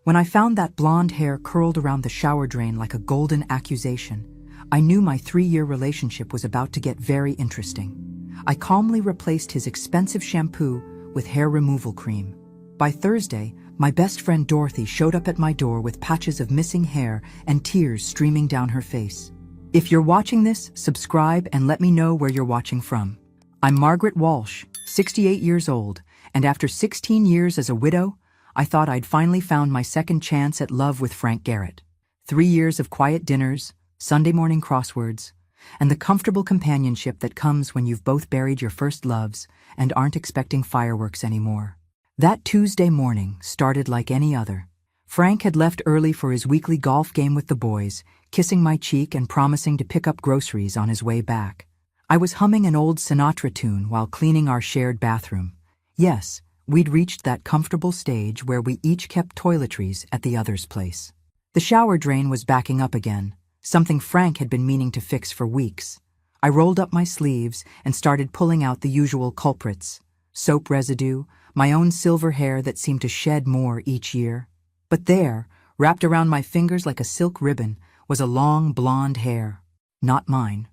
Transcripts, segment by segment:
When I found that blonde hair curled around the shower drain like a golden accusation, I knew my 3-year relationship was about to get very interesting. I calmly replaced his expensive shampoo with hair removal cream. By Thursday, my best friend Dorothy showed up at my door with patches of missing hair and tears streaming down her face. If you're watching this, subscribe and let me know where you're watching from. I'm Margaret Walsh, 68 years old, and after 16 years as a widow, I thought I'd finally found my second chance at love with Frank Garrett. 3 years of quiet dinners, Sunday morning crosswords, and the comfortable companionship that comes when you've both buried your first loves and aren't expecting fireworks anymore. That Tuesday morning started like any other. Frank had left early for his weekly golf game with the boys, kissing my cheek and promising to pick up groceries on his way back. I was humming an old Sinatra tune while cleaning our shared bathroom. Yes, we'd reached that comfortable stage where we each kept toiletries at the other's place. The shower drain was backing up again, something Frank had been meaning to fix for weeks. I rolled up my sleeves and started pulling out the usual culprits: soap residue, my own silver hair that seemed to shed more each year. But there, wrapped around my fingers like a silk ribbon, was a long blonde hair. Not mine.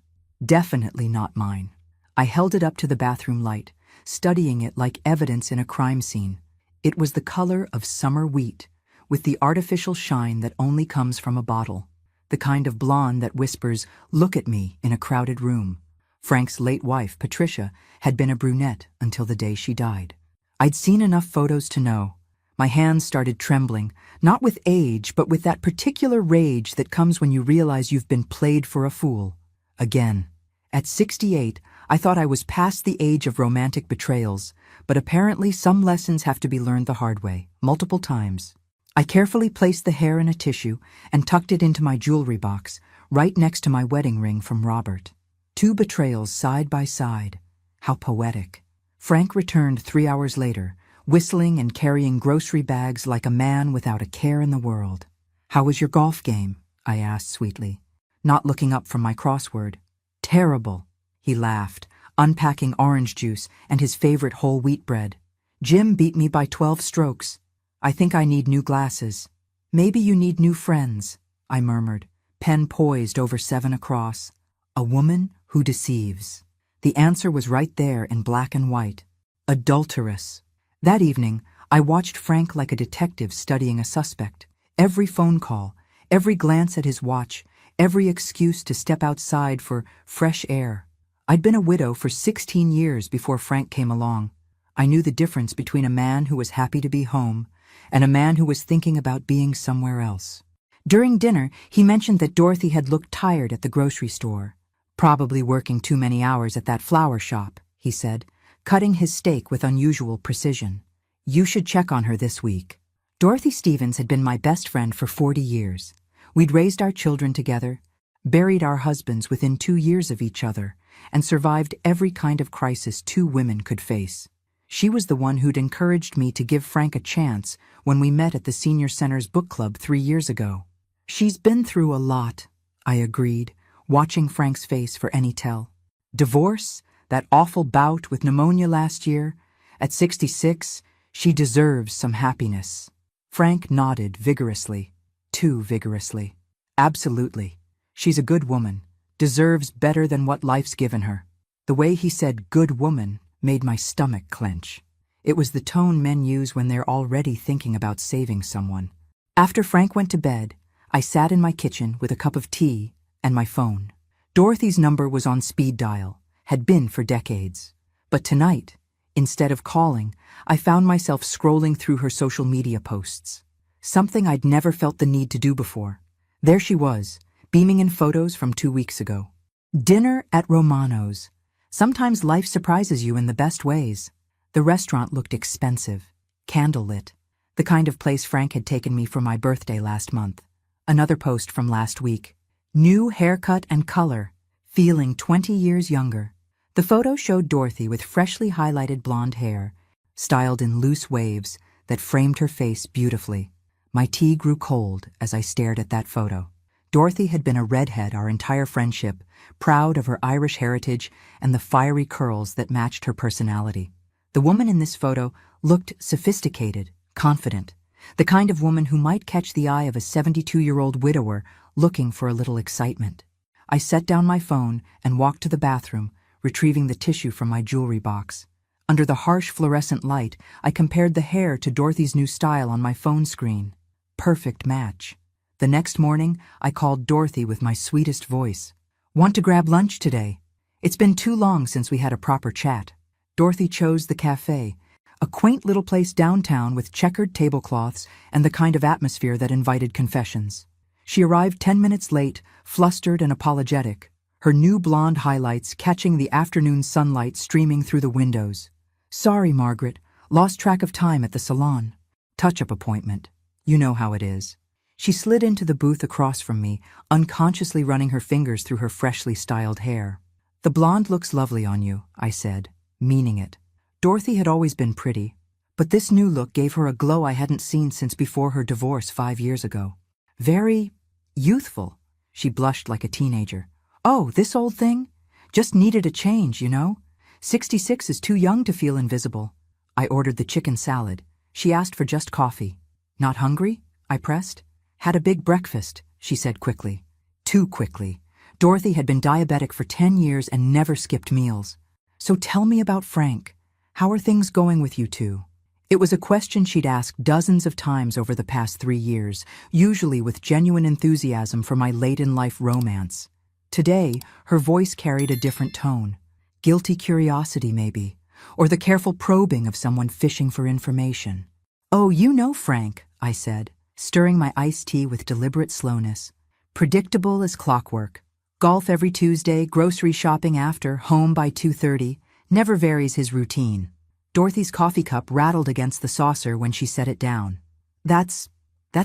Definitely not mine. I held it up to the bathroom light, studying it like evidence in a crime scene. It was the color of summer wheat, with the artificial shine that only comes from a bottle. The kind of blonde that whispers, "Look at me," in a crowded room. Frank's late wife, Patricia, had been a brunette until the day she died. I'd seen enough photos to know. My hands started trembling, not with age, but with that particular rage that comes when you realize you've been played for a fool. Again. At 68, I thought I was past the age of romantic betrayals, but apparently some lessons have to be learned the hard way, multiple times. I carefully placed the hair in a tissue and tucked it into my jewelry box, right next to my wedding ring from Robert. 2 betrayals side by side. How poetic. Frank returned 3 hours later, whistling and carrying grocery bags like a man without a care in the world. "How was your golf game?" I asked sweetly, not looking up from my crossword. "Terrible," he laughed, unpacking orange juice and his favorite whole wheat bread. "Jim beat me by 12 strokes. I think I need new glasses." "Maybe you need new friends," I murmured, pen poised over 7 across. A woman who deceives. The answer was right there in black and white. Adulteress. That evening, I watched Frank like a detective studying a suspect. Every phone call, every glance at his watch, every excuse to step outside for fresh air. I'd been a widow for 16 years before Frank came along. I knew the difference between a man who was happy to be home and a man who was thinking about being somewhere else. During dinner, he mentioned that Dorothy had looked tired at the grocery store. "Probably working too many hours at that flower shop," he said, cutting his steak with unusual precision. "You should check on her this week." Dorothy Stevens had been my best friend for 40 years. We'd raised our children together, buried our husbands within 2 years of each other, and survived every kind of crisis 2 women could face. She was the one who'd encouraged me to give Frank a chance when we met at the Senior Center's book club 3 years ago. "She's been through a lot," I agreed, watching Frank's face for any tell. "Divorce, that awful bout with pneumonia last year. At 66, she deserves some happiness." Frank nodded vigorously, too vigorously. "Absolutely. She's a good woman, deserves better than what life's given her." The way he said "good woman" made my stomach clench. It was the tone men use when they're already thinking about saving someone. After Frank went to bed, I sat in my kitchen with a cup of tea and my phone. Dorothy's number was on speed dial, had been for decades. But tonight, instead of calling, I found myself scrolling through her social media posts. Something I'd never felt the need to do before. There she was, beaming in photos from 2 weeks ago. Dinner at Romano's. Sometimes life surprises you in the best ways. The restaurant looked expensive, candlelit, the kind of place Frank had taken me for my birthday last month. Another post from last week. New haircut and color, feeling 20 years younger. The photo showed Dorothy with freshly highlighted blonde hair, styled in loose waves that framed her face beautifully. My tea grew cold as I stared at that photo. Dorothy had been a redhead our entire friendship, proud of her Irish heritage and the fiery curls that matched her personality. The woman in this photo looked sophisticated, confident, The kind of woman who might catch the eye of a 72-year-old widower looking for a little excitement. I set down my phone and walked to the bathroom, retrieving the tissue from my jewelry box. Under the harsh fluorescent light, I compared the hair to Dorothy's new style on my phone screen. Perfect match. The next morning, I called Dorothy with my sweetest voice. "Want to grab lunch today? It's been too long since we had a proper chat." Dorothy chose the cafe, a quaint little place downtown with checkered tablecloths and the kind of atmosphere that invited confessions. She arrived 10 minutes late, flustered and apologetic, her new blonde highlights catching the afternoon sunlight streaming through the windows. "Sorry, Margaret, lost track of time at the salon. Touch-up appointment. You know how it is." She slid into the booth across from me, unconsciously running her fingers through her freshly styled hair. "The blonde looks lovely on you," I said, meaning it. Dorothy had always been pretty, but this new look gave her a glow I hadn't seen since before her divorce 5 years ago. "Very youthful," she blushed like a teenager. "Oh, this old thing? Just needed a change, you know? 66 is too young to feel invisible." I ordered the chicken salad. She asked for just coffee. "Not hungry?" I pressed. "Had a big breakfast," she said quickly. Too quickly. Dorothy had been diabetic for 10 years and never skipped meals. "So tell me about Frank. How are things going with you two?" It was a question she'd asked dozens of times over the past 3 years, usually with genuine enthusiasm for my late-in-life romance. Today, her voice carried a different tone. Guilty curiosity, maybe, or the careful probing of someone fishing for information. "Oh, you know Frank," I said, stirring my iced tea with deliberate slowness. "Predictable as clockwork. Golf every Tuesday, grocery shopping after, home by 2:30. Never varies his routine." Dorothy's coffee cup rattled against the saucer when she set it down. That's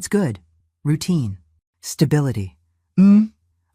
good. Routine. Stability.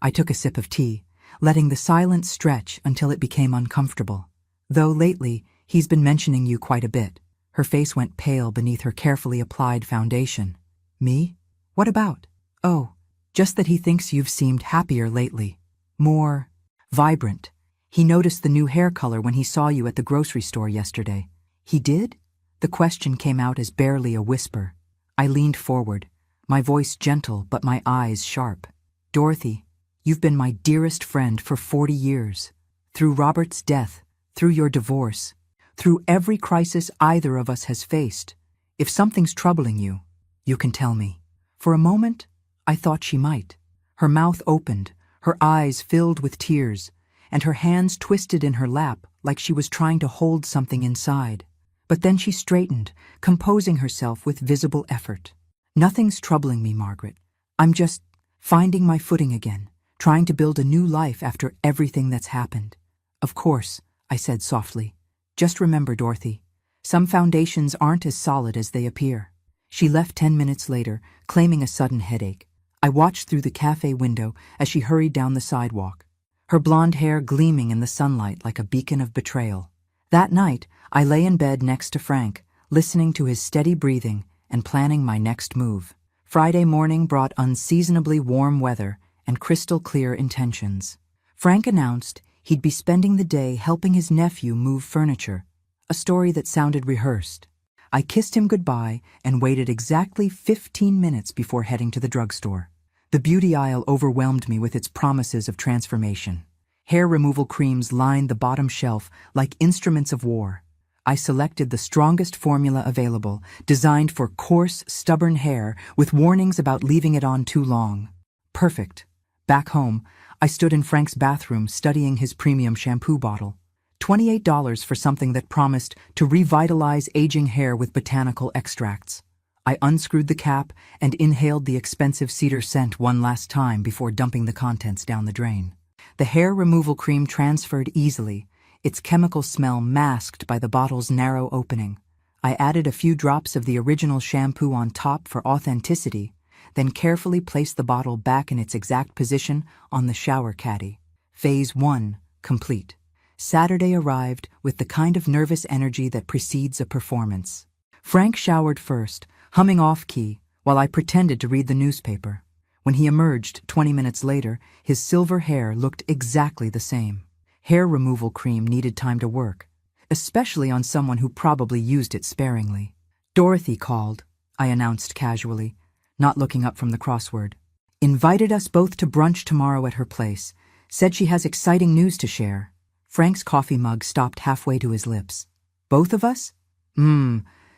I took a sip of tea, letting the silence stretch until it became uncomfortable. "Though lately, he's been mentioning you quite a bit." Her face went pale beneath her carefully applied foundation. "Me? What about?" "Oh, just that he thinks you've seemed happier lately. More vibrant. He noticed the new hair color when he saw you at the grocery store yesterday." "He did?" The question came out as barely a whisper. I leaned forward, my voice gentle but my eyes sharp. "Dorothy, you've been my dearest friend for 40 years. Through Robert's death, through your divorce, through every crisis either of us has faced. If something's troubling you, you can tell me." For a moment, I thought she might. Her mouth opened, her eyes filled with tears, and her hands twisted in her lap like she was trying to hold something inside. But then she straightened, composing herself with visible effort. "Nothing's troubling me, Margaret. I'm just finding my footing again, trying to build a new life after everything that's happened." "Of course," I said softly. "Just remember, Dorothy, some foundations aren't as solid as they appear." She left 10 minutes later, claiming a sudden headache. I watched through the cafe window as she hurried down the sidewalk, her blonde hair gleaming in the sunlight like a beacon of betrayal. That night, I lay in bed next to Frank, listening to his steady breathing and planning my next move. Friday morning brought unseasonably warm weather and crystal-clear intentions. Frank announced he'd be spending the day helping his nephew move furniture, a story that sounded rehearsed. I kissed him goodbye and waited exactly 15 minutes before heading to the drugstore. The beauty aisle overwhelmed me with its promises of transformation. Hair removal creams lined the bottom shelf like instruments of war. I selected the strongest formula available, designed for coarse, stubborn hair with warnings about leaving it on too long. Perfect. Back home, I stood in Frank's bathroom studying his premium shampoo bottle. $28 for something that promised to revitalize aging hair with botanical extracts. I unscrewed the cap and inhaled the expensive cedar scent one last time before dumping the contents down the drain. The hair removal cream transferred easily, its chemical smell masked by the bottle's narrow opening. I added a few drops of the original shampoo on top for authenticity, then carefully placed the bottle back in its exact position on the shower caddy. Phase 1 complete. Saturday arrived with the kind of nervous energy that precedes a performance. Frank showered first, humming off-key, while I pretended to read the newspaper. When he emerged 20 minutes later, his silver hair looked exactly the same. Hair removal cream needed time to work, especially on someone who probably used it sparingly. Dorothy called. I announced casually, not looking up from the crossword. Invited us both to brunch tomorrow at her place. Said she has exciting news to share. Frank's coffee mug stopped halfway to his lips. Both of us?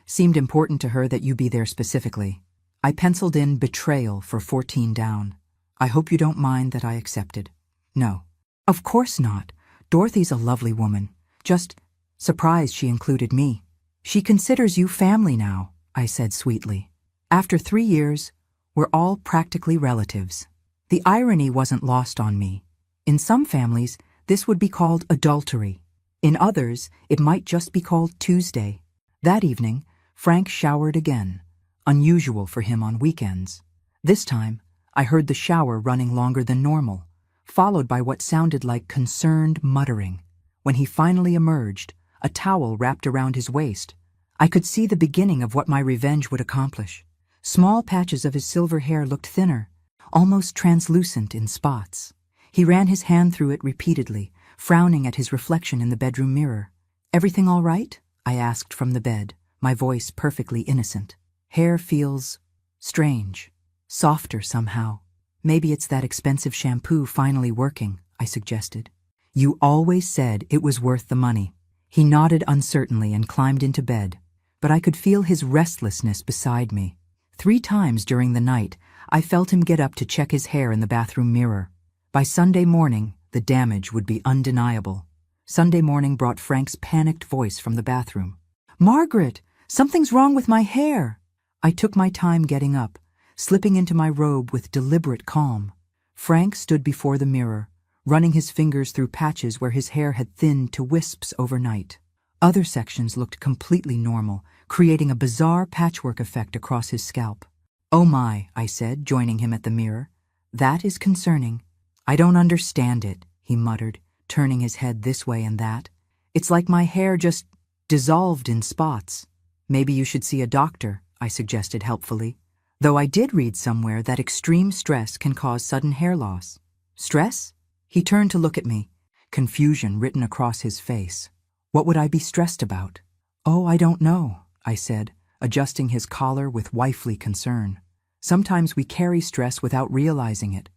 Seemed important to her that you be there specifically. I penciled in betrayal for 14 down. I hope you don't mind that I accepted. No. Of course not. Dorothy's a lovely woman. Just surprised she included me. She considers you family now, I said sweetly. After 3 years, we're all practically relatives. The irony wasn't lost on me. In some families, this would be called adultery. In others, it might just be called Tuesday. That evening, Frank showered again, unusual for him on weekends. This time, I heard the shower running longer than normal, followed by what sounded like concerned muttering. When he finally emerged, a towel wrapped around his waist, I could see the beginning of what my revenge would accomplish. Small patches of his silver hair looked thinner, almost translucent in spots. He ran his hand through it repeatedly, frowning at his reflection in the bedroom mirror. "Everything all right?" I asked from the bed, my voice perfectly innocent. "Hair feels strange, softer somehow. Maybe it's that expensive shampoo finally working," I suggested. "You always said it was worth the money." He nodded uncertainly and climbed into bed, but I could feel his restlessness beside me. 3 times during the night, I felt him get up to check his hair in the bathroom mirror. By Sunday morning, the damage would be undeniable. Sunday morning brought Frank's panicked voice from the bathroom. "Margaret, something's wrong with my hair." I took my time getting up, slipping into my robe with deliberate calm. Frank stood before the mirror, running his fingers through patches where his hair had thinned to wisps overnight. Other sections looked completely normal, creating a bizarre patchwork effect across his scalp. "Oh my," I said, joining him at the mirror. "That is concerning." "I don't understand it," he muttered, turning his head this way and that. "It's like my hair just dissolved in spots." "Maybe you should see a doctor," I suggested helpfully. Though I did read somewhere that extreme stress can cause sudden hair loss. "Stress?" He turned to look at me, confusion written across his face. What would I be stressed about? "Oh, I don't know," I said, adjusting his collar with wifely concern. "Sometimes we carry stress without realizing it.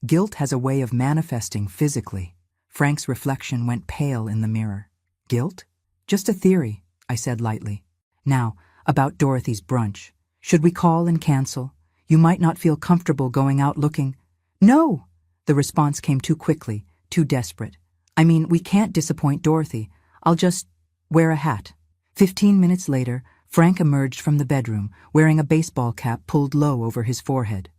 Guilt has a way of manifesting physically." Frank's reflection went pale in the mirror. "Guilt? Just a theory," I said lightly. "Now, about Dorothy's brunch. Should we call and cancel? You might not feel comfortable going out looking—" "No!" The response came too quickly, too desperate. "I mean, we can't disappoint Dorothy. I'll just wear a hat." 15 minutes later, Frank emerged from the bedroom, wearing a baseball cap pulled low over his forehead.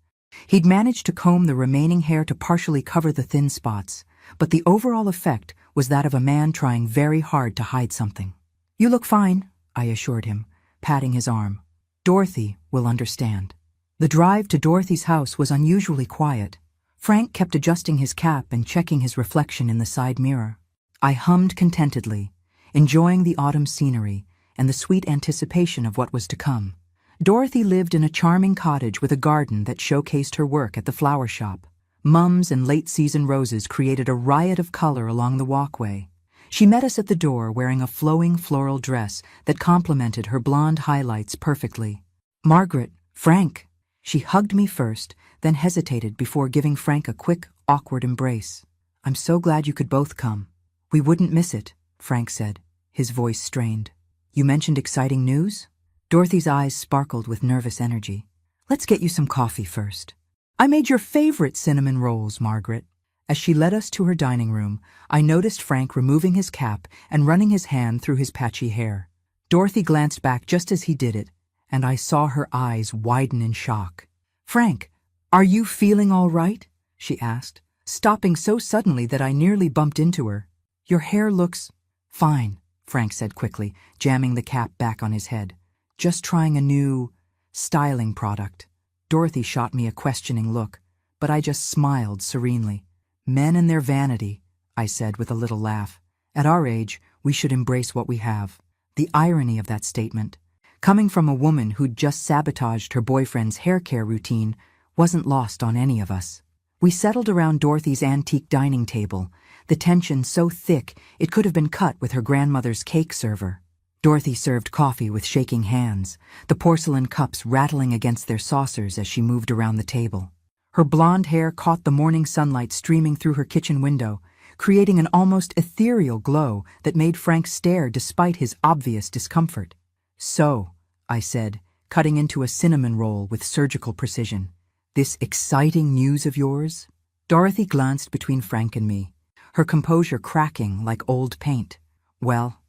He'd managed to comb the remaining hair to partially cover the thin spots, but the overall effect was that of a man trying very hard to hide something. "You look fine," I assured him, patting his arm. "Dorothy will understand." The drive to Dorothy's house was unusually quiet. Frank kept adjusting his cap and checking his reflection in the side mirror. I hummed contentedly, enjoying the autumn scenery and the sweet anticipation of what was to come. Dorothy lived in a charming cottage with a garden that showcased her work at the flower shop. Mums and late-season roses created a riot of color along the walkway. She met us at the door wearing a flowing floral dress that complemented her blonde highlights perfectly. "Margaret, Frank." She hugged me first, then hesitated before giving Frank a quick, awkward embrace. "I'm so glad you could both come." "We wouldn't miss it," Frank said, his voice strained. "You mentioned exciting news?" Dorothy's eyes sparkled with nervous energy. "Let's get you some coffee first." "I made your favorite cinnamon rolls, Margaret." As she led us to her dining room, I noticed Frank removing his cap and running his hand through his patchy hair. Dorothy glanced back just as he did it, and I saw her eyes widen in shock. "Frank, are you feeling all right?" she asked, stopping so suddenly that I nearly bumped into her. "Your hair looks fine," Frank said quickly, jamming the cap back on his head. "Just trying a new styling product." Dorothy shot me a questioning look, but I just smiled serenely. "Men and their vanity," I said with a little laugh. "At our age, we should embrace what we have." The irony of that statement, coming from a woman who'd just sabotaged her boyfriend's hair care routine, wasn't lost on any of us. We settled around Dorothy's antique dining table, the tension so thick it could have been cut with her grandmother's cake server. Dorothy served coffee with shaking hands, the porcelain cups rattling against their saucers as she moved around the table. Her blonde hair caught the morning sunlight streaming through her kitchen window, creating an almost ethereal glow that made Frank stare despite his obvious discomfort. "So," I said, cutting into a cinnamon roll with surgical precision, "this exciting news of yours?" Dorothy glanced between Frank and me, her composure cracking like old paint. "Well,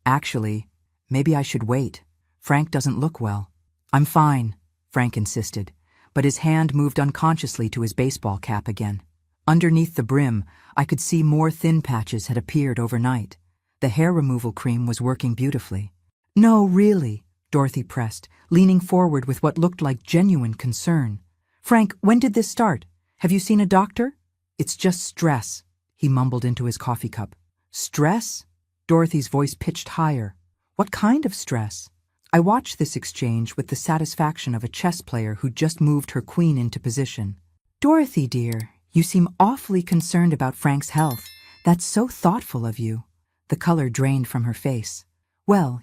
actually, maybe I should wait. Frank doesn't look well." "I'm fine," Frank insisted, but his hand moved unconsciously to his baseball cap again. Underneath the brim, I could see more thin patches had appeared overnight. The hair removal cream was working beautifully. "No, really," Dorothy pressed, leaning forward with what looked like genuine concern. "Frank, when did this start? Have you seen a doctor?" "It's just stress," he mumbled into his coffee cup. "Stress?" Dorothy's voice pitched higher. "What kind of stress?" I watched this exchange with the satisfaction of a chess player who just moved her queen into position. "Dorothy, dear, you seem awfully concerned about Frank's health. That's so thoughtful of you." The color drained from her face. "Well,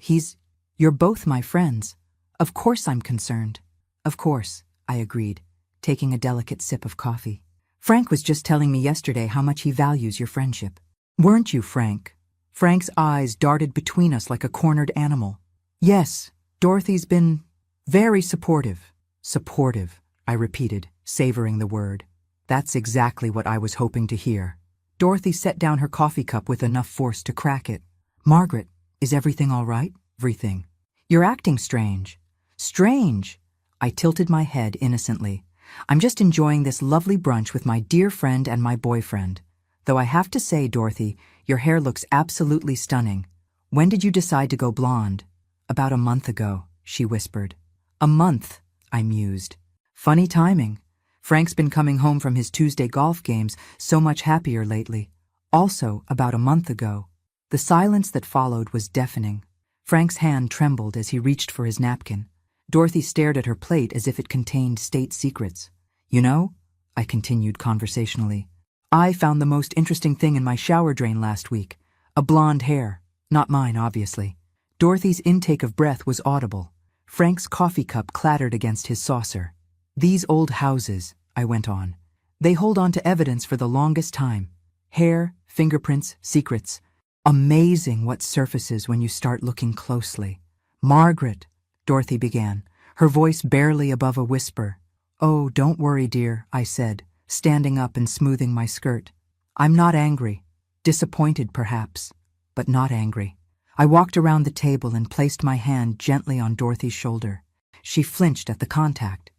you're both my friends. Of course I'm concerned." "Of course," I agreed, taking a delicate sip of coffee. "Frank was just telling me yesterday how much he values your friendship." "Weren't you, Frank?" Frank's eyes darted between us like a cornered animal. "Yes, Dorothy's been very supportive." "Supportive," I repeated, savoring the word. "That's exactly what I was hoping to hear." Dorothy set down her coffee cup with enough force to crack it. "Margaret, is everything all right?" "Everything." "You're acting strange." "Strange?" I tilted my head innocently. "I'm just enjoying this lovely brunch with my dear friend and my boyfriend. Though I have to say, Dorothy, your hair looks absolutely stunning. When did you decide to go blonde?" "About a month ago," she whispered. "A month," I mused. "Funny timing. Frank's been coming home from his Tuesday golf games so much happier lately. Also, about a month ago." The silence that followed was deafening. Frank's hand trembled as he reached for his napkin. Dorothy stared at her plate as if it contained state secrets. "You know," I continued conversationally, "I found the most interesting thing in my shower drain last week. A blonde hair. Not mine, obviously." Dorothy's intake of breath was audible. Frank's coffee cup clattered against his saucer. "These old houses," I went on, "they hold on to evidence for the longest time. Hair, fingerprints, secrets. Amazing what surfaces when you start looking closely." "Margaret," Dorothy began, her voice barely above a whisper. "Oh, don't worry, dear," I said, standing up and smoothing my skirt. "I'm not angry. Disappointed, perhaps, but not angry." I walked around the table and placed my hand gently on Dorothy's shoulder. She flinched at the contact.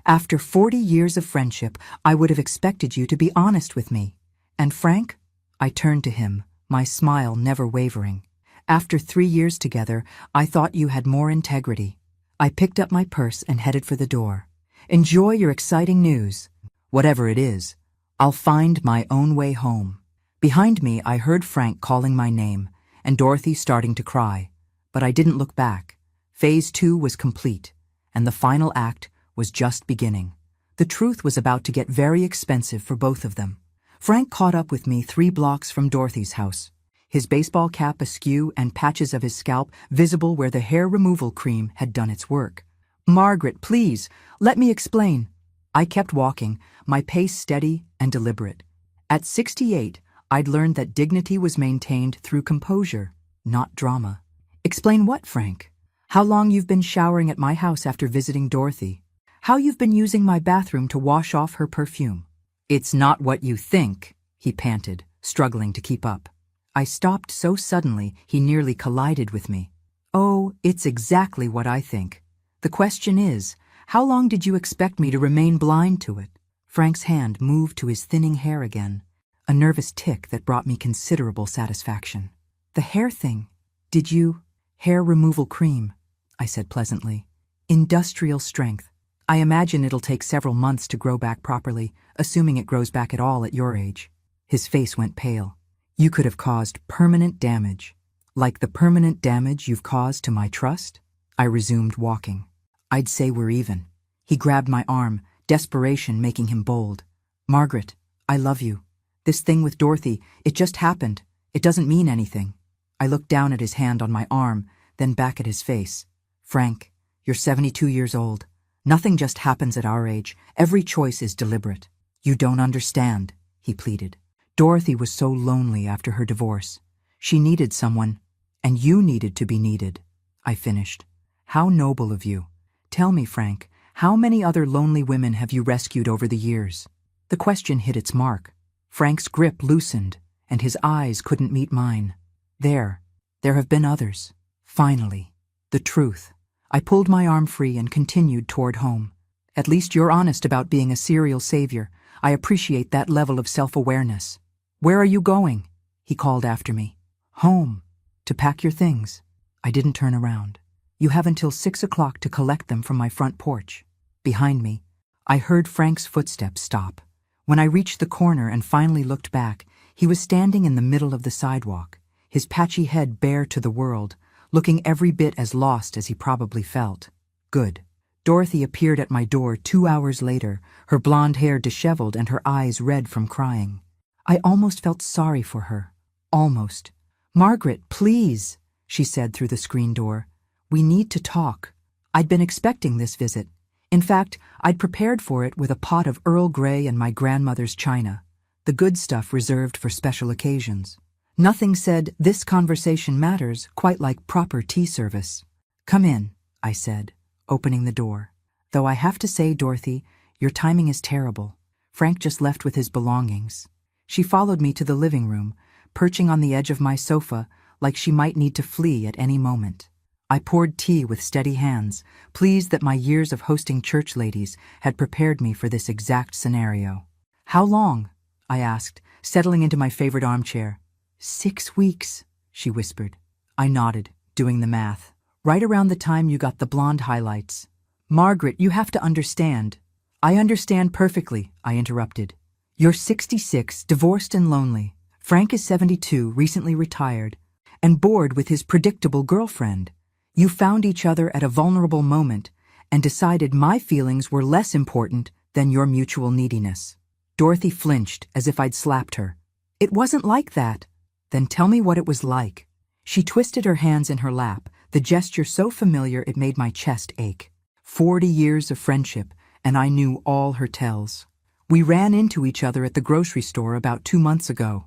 "After 40 years of friendship, I would have expected you to be honest with me. And Frank?" I turned to him, my smile never wavering. "After 3 years together, I thought you had more integrity." I picked up my purse and headed for the door. "Enjoy your exciting news. Whatever it is, I'll find my own way home." Behind me, I heard Frank calling my name, and Dorothy starting to cry. But I didn't look back. Phase 2 was complete, and the final act was just beginning. The truth was about to get very expensive for both of them. Frank caught up with me 3 blocks from Dorothy's house, his baseball cap askew and patches of his scalp visible where the hair removal cream had done its work. "Margaret, please, let me explain." I kept walking, my pace steady and deliberate. At 68, I'd learned that dignity was maintained through composure, not drama. "Explain what, Frank?" "How long you've been showering at my house after visiting Dorothy. How you've been using my bathroom to wash off her perfume." "It's not what you think," he panted, struggling to keep up. I stopped so suddenly he nearly collided with me. "Oh, it's exactly what I think. The question is, how long did you expect me to remain blind to it?" Frank's hand moved to his thinning hair again, a nervous tick that brought me considerable satisfaction. "The hair thing. Did you—" "Hair removal cream," I said pleasantly. "Industrial strength. I imagine it'll take several months to grow back properly, assuming it grows back at all at your age." His face went pale. "You could have caused permanent damage. Like the permanent damage you've caused to my trust?" I resumed walking. "I'd say we're even." He grabbed my arm, desperation making him bold. "Margaret, I love you. This thing with Dorothy, it just happened. It doesn't mean anything." I looked down at his hand on my arm, then back at his face. Frank, you're 72 years old. Nothing just happens at our age. Every choice is deliberate. You don't understand, he pleaded. Dorothy was so lonely after her divorce. She needed someone, and you needed to be needed, I finished. How noble of you. Tell me, Frank, how many other lonely women have you rescued over the years? The question hit its mark. Frank's grip loosened, and his eyes couldn't meet mine. There have been others. Finally, the truth. I pulled my arm free and continued toward home. At least you're honest about being a serial savior. I appreciate that level of self-awareness. Where are you going? He called after me. Home. To pack your things. I didn't turn around. You have until 6 o'clock to collect them from my front porch. Behind me, I heard Frank's footsteps stop. When I reached the corner and finally looked back, he was standing in the middle of the sidewalk, his patchy head bare to the world, looking every bit as lost as he probably felt. Good. Dorothy appeared at my door 2 hours later, her blonde hair disheveled and her eyes red from crying. I almost felt sorry for her. Almost. Margaret, please, she said through the screen door. We need to talk. I'd been expecting this visit. In fact, I'd prepared for it with a pot of Earl Grey and my grandmother's china, the good stuff reserved for special occasions. Nothing said, "This conversation matters," quite like proper tea service. Come in, I said, opening the door. Though I have to say, Dorothy, your timing is terrible. Frank just left with his belongings. She followed me to the living room, perching on the edge of my sofa like she might need to flee at any moment. I poured tea with steady hands, pleased that my years of hosting church ladies had prepared me for this exact scenario. How long? I asked, settling into my favorite armchair. 6 weeks, she whispered. I nodded, doing the math. Right around the time you got the blonde highlights. Margaret, you have to understand. I understand perfectly, I interrupted. You're 66, divorced and lonely. Frank is 72, recently retired, and bored with his predictable girlfriend. You found each other at a vulnerable moment and decided my feelings were less important than your mutual neediness. Dorothy flinched as if I'd slapped her. It wasn't like that. Then tell me what it was like. She twisted her hands in her lap, the gesture so familiar it made my chest ache. 40 years of friendship, and I knew all her tells. We ran into each other at the grocery store about 2 months ago.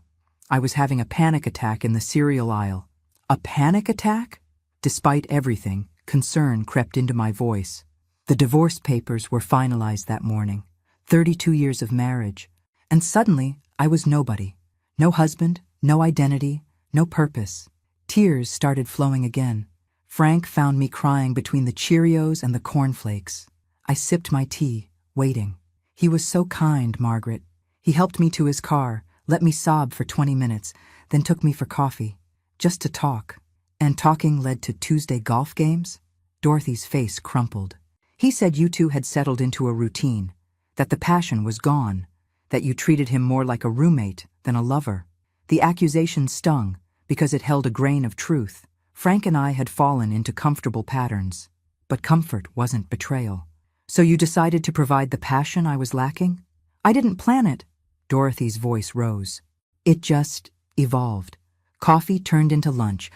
I was having a panic attack in the cereal aisle. A panic attack? Despite everything, concern crept into my voice. The divorce papers were finalized that morning. 32 years of marriage. And suddenly, I was nobody. No husband, no identity, no purpose. Tears started flowing again. Frank found me crying between the Cheerios and the cornflakes. I sipped my tea, waiting. He was so kind, Margaret. He helped me to his car, let me sob for 20 minutes, then took me for coffee, just to talk. And talking led to Tuesday golf games? Dorothy's face crumpled. He said you two had settled into a routine, that the passion was gone, that you treated him more like a roommate than a lover. The accusation stung because it held a grain of truth. Frank and I had fallen into comfortable patterns, but comfort wasn't betrayal. So you decided to provide the passion I was lacking? I didn't plan it. Dorothy's voice rose. It just evolved. Coffee turned into lunch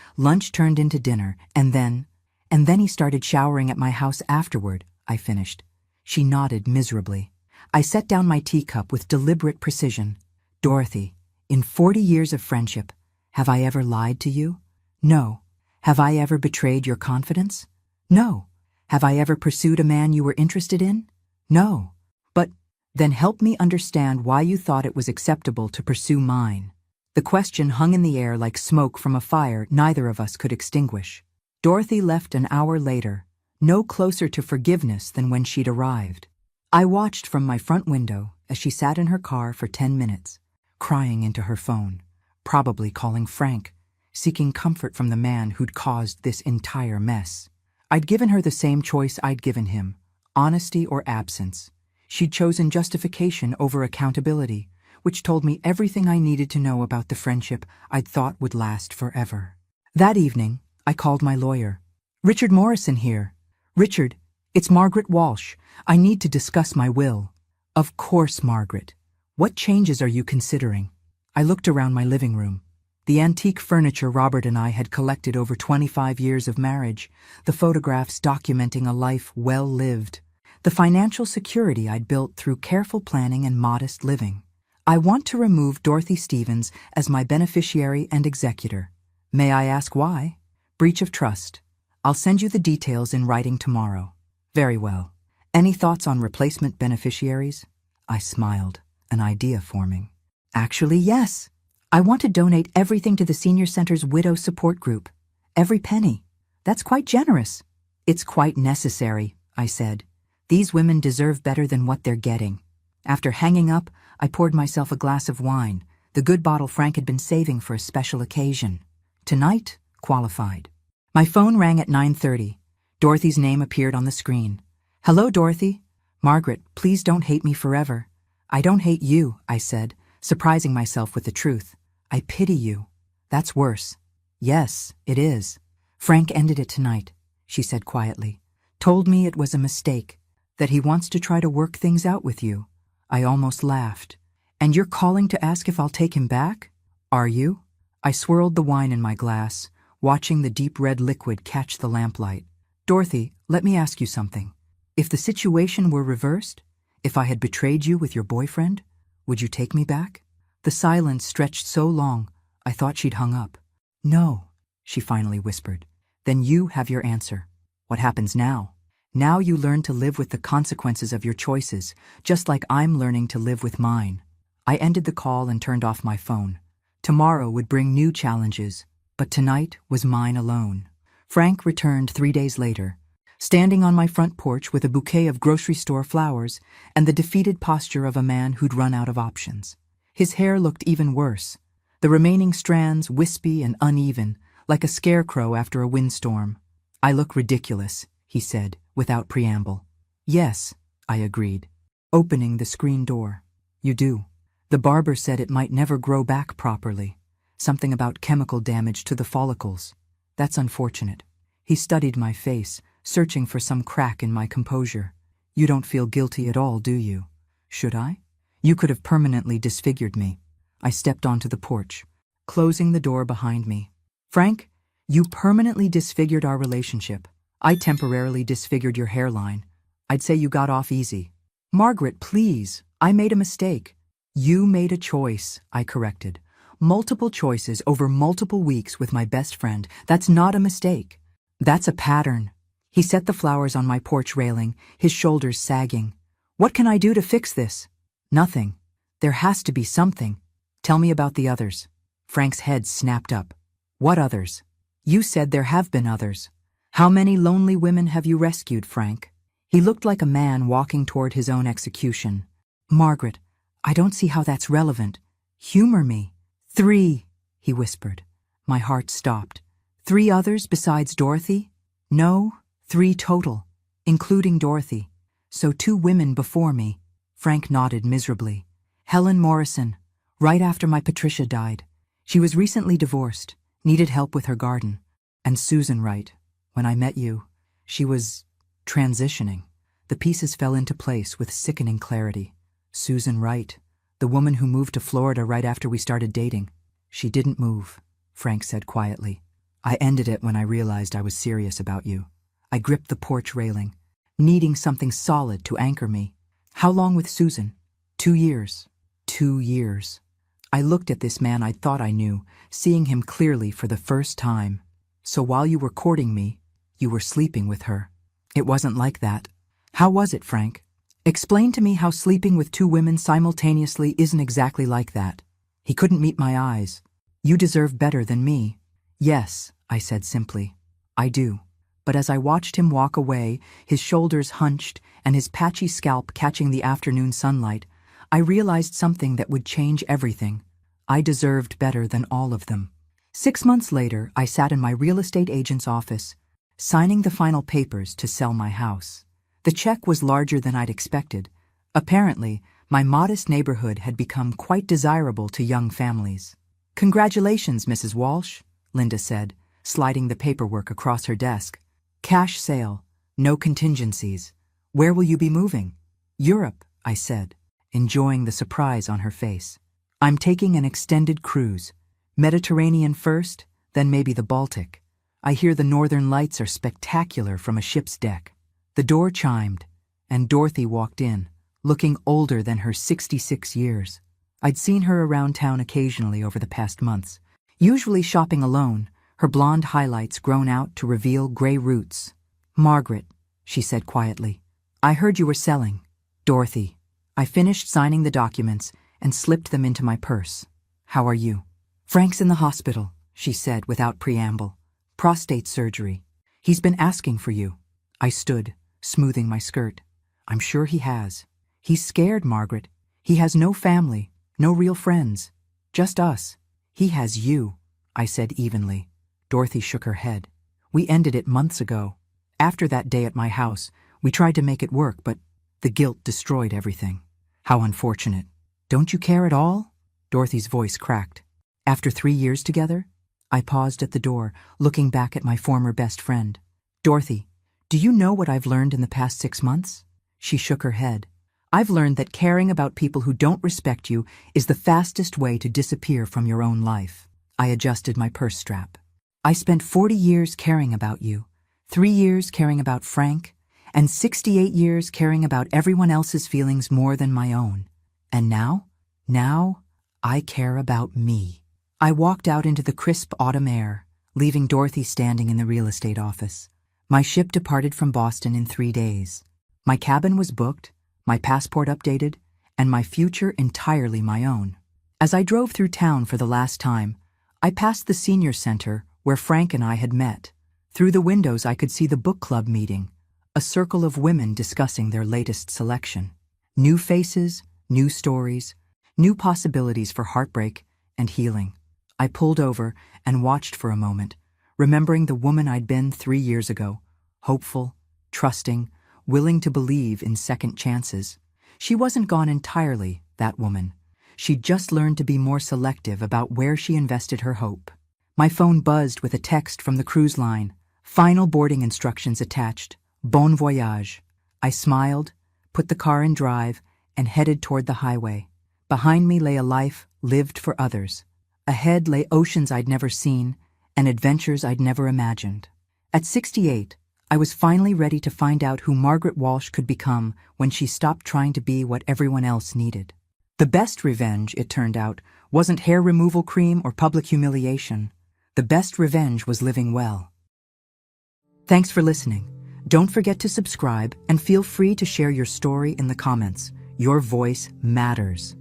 turned into dinner, and then he started showering at my house afterward, I finished. She nodded miserably. I set down my teacup with deliberate precision. Dorothy, in 40 years of friendship, have I ever lied to you? No. Have I ever betrayed your confidence? No. Have I ever pursued a man you were interested in? No. But then help me understand why you thought it was acceptable to pursue mine. The question hung in the air like smoke from a fire neither of us could extinguish. Dorothy left an hour later, no closer to forgiveness than when she'd arrived. I watched from my front window as she sat in her car for 10 minutes, crying into her phone, probably calling Frank, seeking comfort from the man who'd caused this entire mess. I'd given her the same choice I'd given him, honesty or absence. She'd chosen justification over accountability, which told me everything I needed to know about the friendship I'd thought would last forever. That evening, I called my lawyer. Richard Morrison here. Richard, it's Margaret Walsh. I need to discuss my will. Of course, Margaret. What changes are you considering? I looked around my living room. The antique furniture Robert and I had collected over 25 years of marriage, the photographs documenting a life well lived, the financial security I'd built through careful planning and modest living. I want to remove Dorothy Stevens as my beneficiary and executor. May I ask why? Breach of trust. I'll send you the details in writing tomorrow. Very well. Any thoughts on replacement beneficiaries? I smiled, an idea forming. Actually, yes. I want to donate everything to the Senior Center's Widow Support Group. Every penny. That's quite generous. It's quite necessary, I said. These women deserve better than what they're getting. After hanging up, I poured myself a glass of wine, the good bottle Frank had been saving for a special occasion. Tonight, qualified. My phone rang at 9:30. Dorothy's name appeared on the screen. Hello, Dorothy. Margaret, please don't hate me forever. I don't hate you, I said, surprising myself with the truth. I pity you. That's worse. Yes, it is. Frank ended it tonight, she said quietly. Told me it was a mistake, that he wants to try to work things out with you. I almost laughed. And you're calling to ask if I'll take him back? Are you? I swirled the wine in my glass, watching the deep red liquid catch the lamplight. Dorothy, let me ask you something. If the situation were reversed, if I had betrayed you with your boyfriend, would you take me back? The silence stretched so long, I thought she'd hung up. No, she finally whispered. Then you have your answer. What happens now? Now you learn to live with the consequences of your choices, just like I'm learning to live with mine. I ended the call and turned off my phone. Tomorrow would bring new challenges, but tonight was mine alone. Frank returned 3 days later, standing on my front porch with a bouquet of grocery store flowers and the defeated posture of a man who'd run out of options. His hair looked even worse, the remaining strands wispy and uneven, like a scarecrow after a windstorm. I look ridiculous, he said, without preamble. Yes, I agreed, opening the screen door. You do. The barber said it might never grow back properly. Something about chemical damage to the follicles. That's unfortunate. He studied my face, searching for some crack in my composure. You don't feel guilty at all, do you? Should I? You could have permanently disfigured me. I stepped onto the porch, closing the door behind me. Frank, you permanently disfigured our relationship. I temporarily disfigured your hairline. I'd say you got off easy. Margaret, please, I made a mistake. You made a choice, I corrected. Multiple choices over multiple weeks with my best friend. That's not a mistake. That's a pattern. He set the flowers on my porch railing, his shoulders sagging. What can I do to fix this? Nothing. There has to be something. Tell me about the others. Frank's head snapped up. What others? You said there have been others. How many lonely women have you rescued, Frank? He looked like a man walking toward his own execution. Margaret, I don't see how that's relevant. Humor me. 3, he whispered. My heart stopped. 3 others besides Dorothy? No, 3 total, including Dorothy. So 2 women before me. Frank nodded miserably. Helen Morrison, right after my Patricia died. She was recently divorced, needed help with her garden. And Susan Wright. When I met you, she was transitioning. The pieces fell into place with sickening clarity. Susan Wright, the woman who moved to Florida right after we started dating. She didn't move, Frank said quietly. I ended it when I realized I was serious about you. I gripped the porch railing, needing something solid to anchor me. How long with Susan? 2 years. 2 years. I looked at this man I thought I knew, seeing him clearly for the first time. So while you were courting me, you were sleeping with her. It wasn't like that. How was it, Frank? Explain to me how sleeping with 2 women simultaneously isn't exactly like that. He couldn't meet my eyes. You deserve better than me. Yes, I said simply. I do. But as I watched him walk away, his shoulders hunched and his patchy scalp catching the afternoon sunlight, I realized something that would change everything. I deserved better than all of them. 6 months later, I sat in my real estate agent's office, signing the final papers to sell my house. The check was larger than I'd expected. Apparently, my modest neighborhood had become quite desirable to young families. Congratulations, Mrs. Walsh, Linda said, sliding the paperwork across her desk. Cash sale, no contingencies. Where will you be moving? Europe, I said, enjoying the surprise on her face. I'm taking an extended cruise. Mediterranean first, then maybe the Baltic. I hear the northern lights are spectacular from a ship's deck. The door chimed, and Dorothy walked in, looking older than her 66 years. I'd seen her around town occasionally over the past months, usually shopping alone, her blonde highlights grown out to reveal gray roots. "Margaret," she said quietly, "I heard you were selling." "Dorothy." I finished signing the documents and slipped them into my purse. "How are you?" "Frank's in the hospital," she said without preamble. "Prostate surgery. He's been asking for you." I stood, smoothing my skirt. "I'm sure he has. He's scared, Margaret. He has no family, no real friends. Just us. He has you," I said evenly. Dorothy shook her head. "We ended it months ago. After that day at my house, we tried to make it work, but the guilt destroyed everything." "How unfortunate. Don't you care at all?" Dorothy's voice cracked. "After 3 years together?" I paused at the door, looking back at my former best friend. "Dorothy, do you know what I've learned in the past 6 months?" She shook her head. "I've learned that caring about people who don't respect you is the fastest way to disappear from your own life." I adjusted my purse strap. "I spent 40 years caring about you, 3 years caring about Frank, and 68 years caring about everyone else's feelings more than my own. And now I care about me." I walked out into the crisp autumn air, leaving Dorothy standing in the real estate office. My ship departed from Boston in 3 days. My cabin was booked, my passport updated, and my future entirely my own. As I drove through town for the last time, I passed the senior center where Frank and I had met. Through the windows I could see the book club meeting, a circle of women discussing their latest selection. New faces, new stories, new possibilities for heartbreak and healing. I pulled over and watched for a moment, remembering the woman I'd been 3 years ago, hopeful, trusting, willing to believe in second chances. She wasn't gone entirely, that woman. She'd just learned to be more selective about where she invested her hope. My phone buzzed with a text from the cruise line. Final boarding instructions attached. Bon voyage. I smiled, put the car in drive, and headed toward the highway. Behind me lay a life lived for others. Ahead lay oceans I'd never seen and adventures I'd never imagined. At 68, I was finally ready to find out who Margaret Walsh could become when she stopped trying to be what everyone else needed. The best revenge, it turned out, wasn't hair removal cream or public humiliation. The best revenge was living well. Thanks for listening. Don't forget to subscribe and feel free to share your story in the comments. Your voice matters.